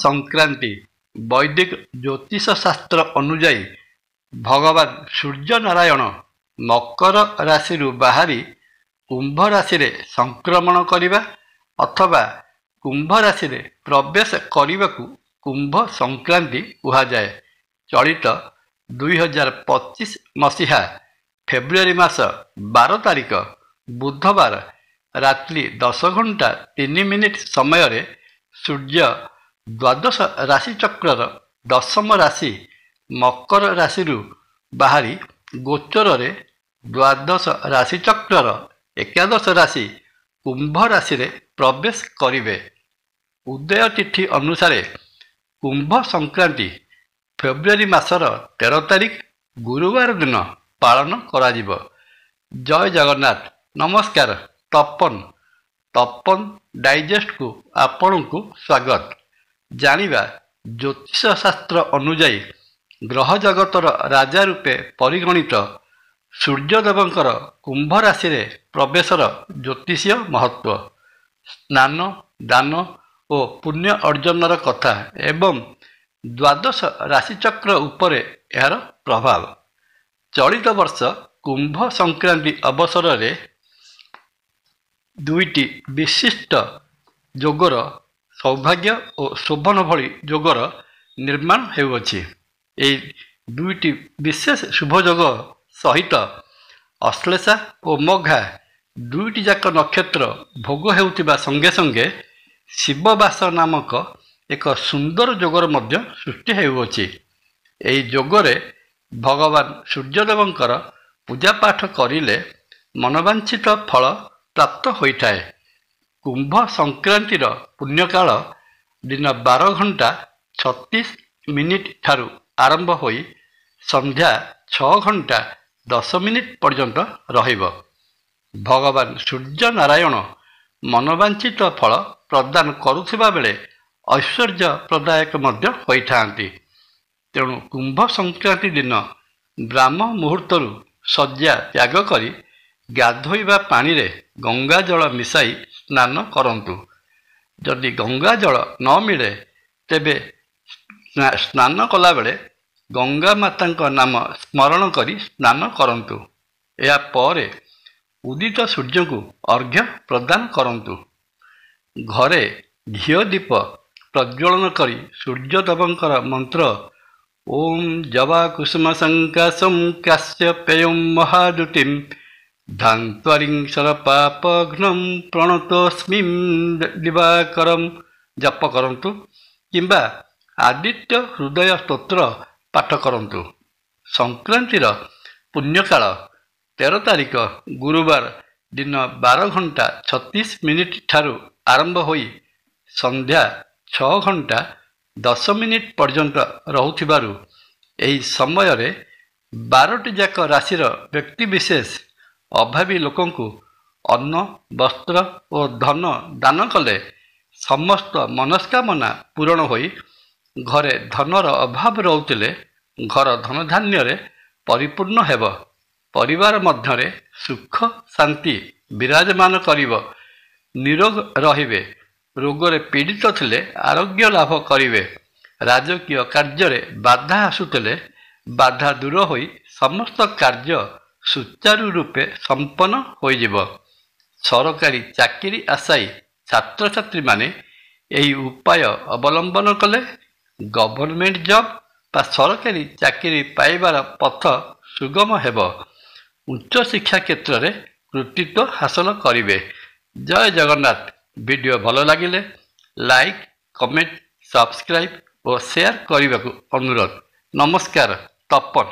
ସଂକ୍ରାନ୍ତି ବୈଦିକ ଜ୍ୟୋତିଷ ଶାସ୍ତ୍ର ଅନୁଯାୟୀ ଭଗବାନ ସୂର୍ଯ୍ୟନାରାୟଣ ମକର ରାଶିରୁ ବାହାରି କୁମ୍ଭ ରାଶିରେ ସଂକ୍ରମଣ କରିବା ଅଥବା କୁମ୍ଭ ରାଶିରେ ପ୍ରବେଶ କରିବାକୁ କୁମ୍ଭ ସଂକ୍ରାନ୍ତି କୁହାଯାଏ। ଚଳିତ 2025 ମସିହା ଫେବୃଆରୀ ମାସ 12 ତାରିଖ ବୁଧବାର ରାତ୍ରି 10:03 ସମୟରେ ସୂର୍ଯ୍ୟ ଦ୍ୱାଦଶ ରାଶିଚକ୍ରର ଦଶମ ରାଶି ମକର ରାଶିରୁ ବାହାରି ଗୋଚରରେ ଦ୍ୱାଦଶ ରାଶିଚକ୍ରର ଏକାଦଶ ରାଶି କୁମ୍ଭ ରାଶିରେ ପ୍ରବେଶ କରିବେ। ଉଦୟ ତିଥି ଅନୁସାରେ କୁମ୍ଭ ସଂକ୍ରାନ୍ତି ଫେବୃଆରୀ ମାସର 13 ତାରିଖ ଗୁରୁବାର ଦିନ ପାଳନ କରାଯିବ। ଜୟ ଜଗନ୍ନାଥ। ନମସ୍କାର। ତପନ ଡାଇଜେଷ୍ଟକୁ ଆପଣଙ୍କୁ ସ୍ୱାଗତ। ଜାଣିବା ଜ୍ୟୋତିଷ ଶାସ୍ତ୍ର ଅନୁଯାୟୀ ଗ୍ରହ ଜଗତର ରାଜା ରୂପେ ପରିଗଣିତ ସୂର୍ଯ୍ୟଦେବଙ୍କର କୁମ୍ଭ ରାଶିରେ ପ୍ରବେଶର ଜ୍ୟୋତିଷୀୟ ମହତ୍ତ୍ୱ, ସ୍ନାନ ଦାନ ଓ ପୁଣ୍ୟ ଅର୍ଜନର କଥା ଏବଂ ଦ୍ୱାଦଶ ରାଶିଚକ୍ର ଉପରେ ଏହାର ପ୍ରଭାବ। ଚଳିତ ବର୍ଷ କୁମ୍ଭ ସଂକ୍ରାନ୍ତି ଅବସରରେ ଦୁଇଟି ବିଶିଷ୍ଟ ଯୋଗର ସୌଭାଗ୍ୟ ଓ ଶୋଭନ ଭଳି ଯୋଗର ନିର୍ମାଣ ହେଉଅଛି। ଏହି ଦୁଇଟି ବିଶେଷ ଶୁଭଯୋଗ ସହିତ ଅଶ୍ଳେଷା ଓ ମଘା ଦୁଇଟି ଯାକ ନକ୍ଷତ୍ର ଭୋଗ ହେଉଥିବା ସଙ୍ଗେ ସଙ୍ଗେ ଶିବବାସ ନାମକ ଏକ ସୁନ୍ଦର ଯୋଗର ମଧ୍ୟ ସୃଷ୍ଟି ହେଉଅଛି। ଏହି ଯୋଗରେ ଭଗବାନ ସୂର୍ଯ୍ୟଦେବଙ୍କର ପୂଜାପାଠ କରିଲେ ମନବାଞ୍ଛିତ ଫଳ ପ୍ରାପ୍ତ ହୋଇଥାଏ। କୁମ୍ଭ ସଂକ୍ରାନ୍ତିର ପୁଣ୍ୟକାଳ ଦିନ 12:36 ଠାରୁ ଆରମ୍ଭ ହୋଇ ସନ୍ଧ୍ୟା 6:10 ପର୍ଯ୍ୟନ୍ତ ରହିବ। ଭଗବାନ ସୂର୍ଯ୍ୟନାରାୟଣ ମନବାଞ୍ଛିତ ଫଳ ପ୍ରଦାନ କରୁଥିବା ବେଳେ ଐଶ୍ୱର୍ଯ୍ୟ ପ୍ରଦାୟକ ମଧ୍ୟ ହୋଇଥାନ୍ତି। ତେଣୁ କୁମ୍ଭ ସଂକ୍ରାନ୍ତି ଦିନ ବ୍ରାହ୍ମ ମୁହୂର୍ତ୍ତରୁ ଶଯ୍ୟା ତ୍ୟାଗ କରି ଗାଧୋଇବା ପାଣିରେ ଗଙ୍ଗା ଜଳ ମିଶାଇ ସ୍ନାନ କରନ୍ତୁ। ଯଦି ଗଙ୍ଗା ଜଳ ନ ମିଳେ ତେବେ ସ୍ନାନ କଲାବେଳେ ଗଙ୍ଗା ମାତାଙ୍କ ନାମ ସ୍ମରଣ କରି ସ୍ନାନ କରନ୍ତୁ। ଏହା ପରେ ଉଦିତ ସୂର୍ଯ୍ୟଙ୍କୁ ଅର୍ଘ୍ୟ ପ୍ରଦାନ କରନ୍ତୁ। ଘରେ ଘିଅ ଦୀପ ପ୍ରଜ୍ୱଳନ କରି ସୂର୍ଯ୍ୟଦେବଙ୍କର ମନ୍ତ୍ର ଓಂ ଜବା କୁସୁମ ସଂକାଶଂ କାଶ୍ୟପେୟଂ ମହାଦୁତିଂ ଧାନ୍ତ୍ୱରିଂ ଶରପାପଘ୍ନଂ ପ୍ରଣତୋସ୍ମି ଦିବାକରଂ ଜପ କରନ୍ତୁ କିମ୍ବା ଆଦିତ୍ୟ ହୃଦୟ ସ୍ତୋତ୍ର ପାଠ କରନ୍ତୁ। ସଂକ୍ରାନ୍ତିର ପୁଣ୍ୟକାଳ 13 ତାରିଖ ଗୁରୁବାର ଦିନ 12:36 ଠାରୁ ଆରମ୍ଭ ହୋଇ ସନ୍ଧ୍ୟା 6:10 ପର୍ଯ୍ୟନ୍ତ ରହୁଥିବାରୁ ଏହି ସମୟରେ 12ଟି ଯାକ ରାଶିର ବ୍ୟକ୍ତିବିଶେଷ ଅଭାବୀ ଲୋକଙ୍କୁ ଅନ୍ନ ବସ୍ତ୍ର ଓ ଧନ ଦାନ କଲେ ସମସ୍ତ ମନସ୍କାମନା ପୂରଣ ହୋଇ ଘରେ ଧନର ଅଭାବ ରହୁଥିଲେ ଘର ଧନଧାନ୍ୟରେ ପରିପୂର୍ଣ୍ଣ ହେବ। ପରିବାର ମଧ୍ୟରେ ସୁଖ ଶାନ୍ତି ବିରାଜମାନ କରିବ। ନିରୋଗ ରହିବେ। ରୋଗରେ ପୀଡ଼ିତ ଥିଲେ ଆରୋଗ୍ୟ ଲାଭ କରିବେ। ରାଜକୀୟ କାର୍ଯ୍ୟରେ ବାଧା ଆସୁଥିଲେ ବାଧା ଦୂର ହୋଇ ସମସ୍ତ କାର୍ଯ୍ୟ ସୁଚାରୁ ରୂପେ ସମ୍ପନ୍ନ ହୋଇଯିବ। ସରକାରୀ ଚାକିରି ଆଶାୟୀ ଛାତ୍ରଛାତ୍ରୀମାନେ ଏହି ଉପାୟ ଅବଲମ୍ବନ କଲେ ଗଭର୍ଣ୍ଣମେଣ୍ଟ ଜବ୍ ବା ସରକାରୀ ଚାକିରି ପାଇବାର ପଥ ସୁଗମ ହେବ। ଉଚ୍ଚଶିକ୍ଷା କ୍ଷେତ୍ରରେ କୃତିତ୍ୱ ହାସଲ କରିବେ। ଜୟ ଜଗନ୍ନାଥ। ଭିଡ଼ିଓ ଭଲ ଲାଗିଲେ ଲାଇକ୍, କମେଣ୍ଟ, ସବସ୍କ୍ରାଇବ୍ ଓ ସେୟାର କରିବାକୁ ଅନୁରୋଧ। ନମସ୍କାର। ତପନ।